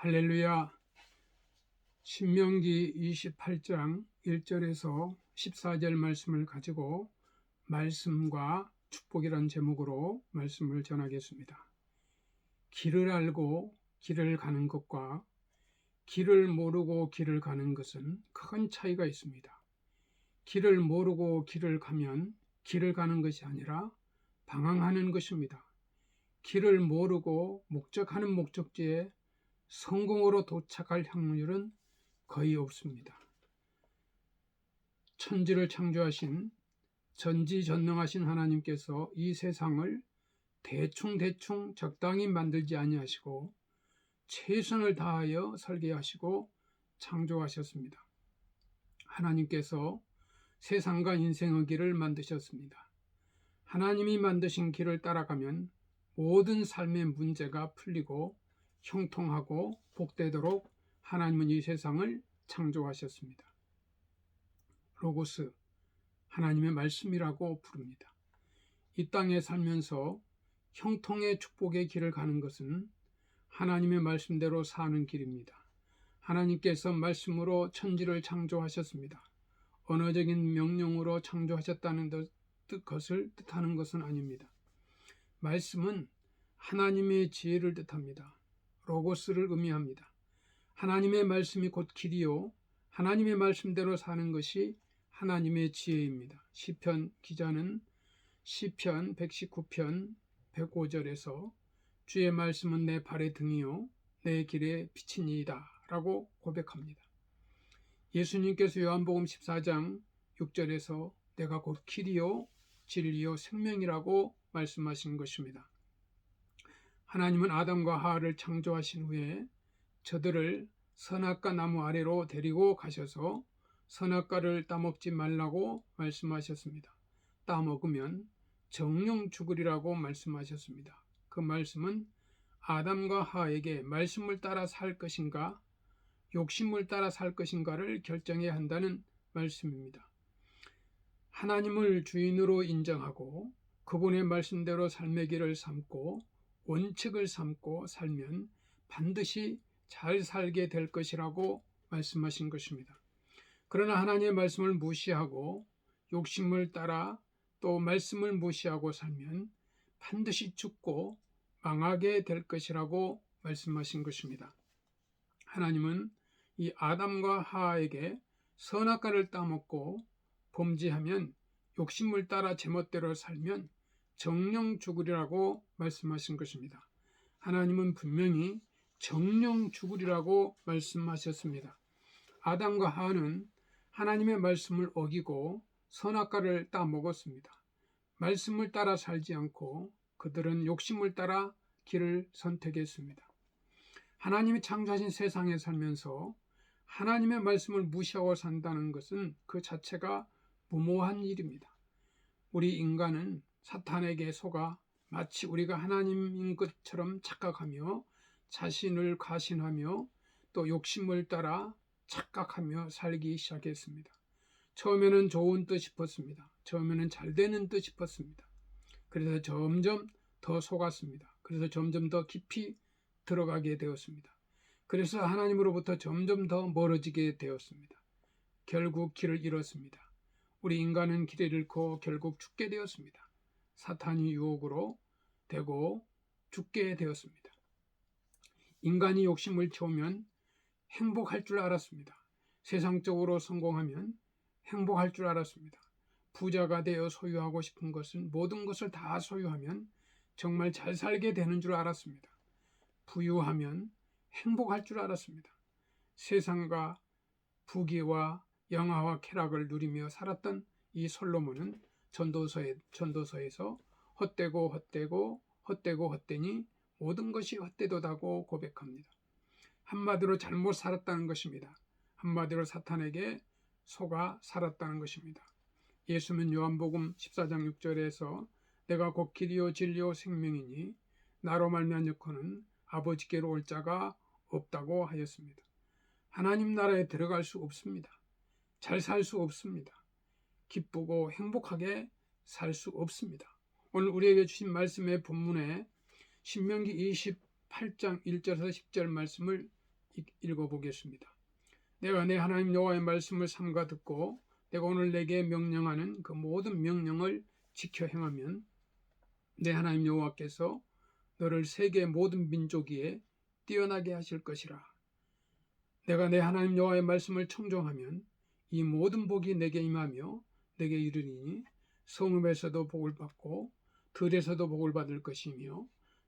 할렐루야. 신명기 28장 1절에서 14절 말씀을 가지고 말씀과 축복이란 제목으로 말씀을 전하겠습니다. 길을 알고 길을 가는 것과 길을 모르고 길을 가는 것은 큰 차이가 있습니다. 길을 모르고 길을 가면 길을 가는 것이 아니라 방황하는 것입니다. 길을 모르고 목적하는 목적지에 성공으로 도착할 확률은 거의 없습니다. 천지를 창조하신 전지전능하신 하나님께서 이 세상을 대충 적당히 만들지 아니하시고 최선을 다하여 설계하시고 창조하셨습니다. 하나님께서 세상과 인생의 길을 만드셨습니다. 하나님이 만드신 길을 따라가면 모든 삶의 문제가 풀리고 형통하고 복되도록 하나님은 이 세상을 창조하셨습니다. 로고스, 하나님의 말씀이라고 부릅니다. 이 땅에 살면서 형통의 축복의 길을 가는 것은 하나님의 말씀대로 사는 길입니다. 하나님께서 말씀으로 천지를 창조하셨습니다. 언어적인 명령으로 창조하셨다는 것을 뜻하는 것은 아닙니다. 말씀은 하나님의 지혜를 뜻합니다. 로고스를 의미합니다. 하나님의 말씀이 곧 길이요, 하나님의 말씀대로 사는 것이 하나님의 지혜입니다. 시편 기자는 시편 119편 105절에서 주의 말씀은 내 발의 등이요 내 길의 빛이니이다 라고 고백합니다. 예수님께서 요한복음 14장 6절에서 내가 곧 길이요 진리요 생명이라고 말씀하신 것입니다. 하나님은 아담과 하와를 창조하신 후에 저들을 선악과 나무 아래로 데리고 가셔서 선악과를 따먹지 말라고 말씀하셨습니다. 따먹으면 정령 죽으리라고 말씀하셨습니다. 그 말씀은 아담과 하와에게 말씀을 따라 살 것인가 욕심을 따라 살 것인가를 결정해야 한다는 말씀입니다. 하나님을 주인으로 인정하고 그분의 말씀대로 삶의 길을 삼고 원칙을 삼고 살면 반드시 잘 살게 될 것이라고 말씀하신 것입니다. 그러나 하나님의 말씀을 무시하고 욕심을 따라 또 말씀을 무시하고 살면 반드시 죽고 망하게 될 것이라고 말씀하신 것입니다. 하나님은 이 아담과 하와에게 선악과를 따먹고 범죄하면 욕심을 따라 제멋대로 살면 정령 죽으리라고 말씀하신 것입니다. 하나님은 분명히 정령 죽으리라고 말씀하셨습니다. 아담과 하와는 하나님의 말씀을 어기고 선악과를 따먹었습니다. 말씀을 따라 살지 않고 그들은 욕심을 따라 길을 선택했습니다. 하나님이 창조하신 세상에 살면서 하나님의 말씀을 무시하고 산다는 것은 그 자체가 무모한 일입니다. 우리 인간은 사탄에게 속아 마치 우리가 하나님인 것처럼 착각하며 자신을 과신하며 또 욕심을 따라 착각하며 살기 시작했습니다. 처음에는 좋은 뜻 싶었습니다. 처음에는 잘 되는 뜻 싶었습니다. 그래서 점점 더 속았습니다. 그래서 점점 더 깊이 들어가게 되었습니다. 그래서 하나님으로부터 점점 더 멀어지게 되었습니다. 결국 길을 잃었습니다. 우리 인간은 길을 잃고 결국 죽게 되었습니다. 사탄이 유혹으로 되고 죽게 되었습니다. 인간이 욕심을 채우면 행복할 줄 알았습니다. 세상적으로 성공하면 행복할 줄 알았습니다. 부자가 되어 소유하고 싶은 것은 모든 것을 다 소유하면 정말 잘 살게 되는 줄 알았습니다. 부유하면 행복할 줄 알았습니다. 세상과 부귀와 영화와 쾌락을 누리며 살았던 이 솔로몬은 전도서에서 헛되니 모든 것이 헛되도다고 고백합니다. 한마디로 잘못 살았다는 것입니다. 한마디로 사탄에게 속아 살았다는 것입니다. 예수는 요한복음 14장 6절에서 내가 곧 길이요 진리요 생명이니 나로 말미암고는 아버지께로 올 자가 없다고 하였습니다. 하나님 나라에 들어갈 수 없습니다. 잘 살 수 없습니다. 기쁘고 행복하게 살 수 없습니다. 오늘 우리에게 주신 말씀의 본문에 신명기 28장 1절에서 10절 말씀을 읽어보겠습니다. 내가 내 하나님 여호와의 말씀을 삼가 듣고 내가 오늘 내게 명령하는 그 모든 명령을 지켜 행하면 내 하나님 여호와께서 너를 세계 모든 민족 위에 뛰어나게 하실 것이라. 내가 내 하나님 여호와의 말씀을 청종하면 이 모든 복이 내게 임하며 내게 이르리니 성읍에서도 복을 받고 들에서도 복을 받을 것이며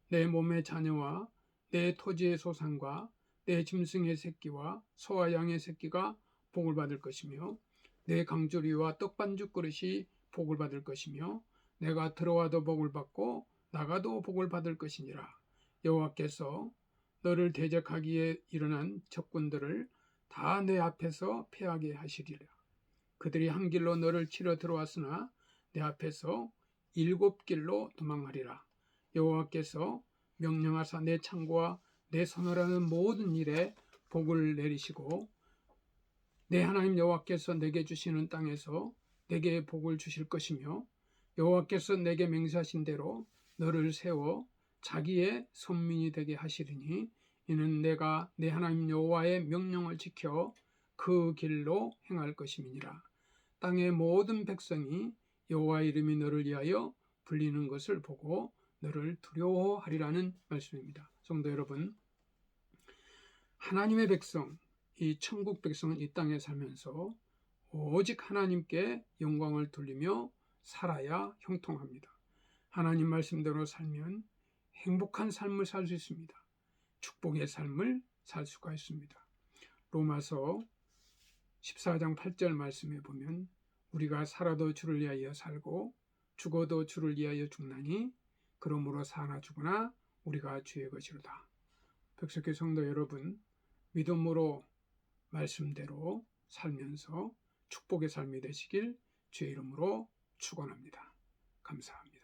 내 몸의 자녀와 내 토지의 소산과 내 짐승의 새끼와 소와 양의 새끼가 복을 받을 것이며 내 강조리와 떡반죽 그릇이 복을 받을 것이며 내가 들어와도 복을 받고 나가도 복을 받을 것이니라. 여호와께서 너를 대적하기에 일어난 적군들을 다 내 앞에서 패하게 하시리라. 그들이 한 길로 너를 치러 들어왔으나 내 앞에서 7길로 도망하리라. 여호와께서 명령하사 내 창고와 내 선언하는 모든 일에 복을 내리시고 내 하나님 여호와께서 내게 주시는 땅에서 내게 복을 주실 것이며 여호와께서 내게 맹세하신 대로 너를 세워 자기의 선민이 되게 하시리니 이는 내가 내 하나님 여호와의 명령을 지켜 그 길로 행할 것임이니라. 땅의 모든 백성이 여호와 이름이 너를 위하여 불리는 것을 보고 너를 두려워하리라는 말씀입니다. 성도 여러분, 하나님의 백성, 이 천국 백성은 이 땅에 살면서 오직 하나님께 영광을 돌리며 살아야 형통합니다. 하나님 말씀대로 살면 행복한 삶을 살 수 있습니다. 축복의 삶을 살 수가 있습니다. 로마서 14장 8절 말씀에 보면 우리가 살아도 주를 위하여 살고 죽어도 주를 위하여 죽나니 그러므로 사나 죽으나 우리가 주의 것이로다. 백석교 성도 여러분, 믿음으로 말씀대로 살면서 축복의 삶이 되시길 주의 이름으로 축원합니다. 감사합니다.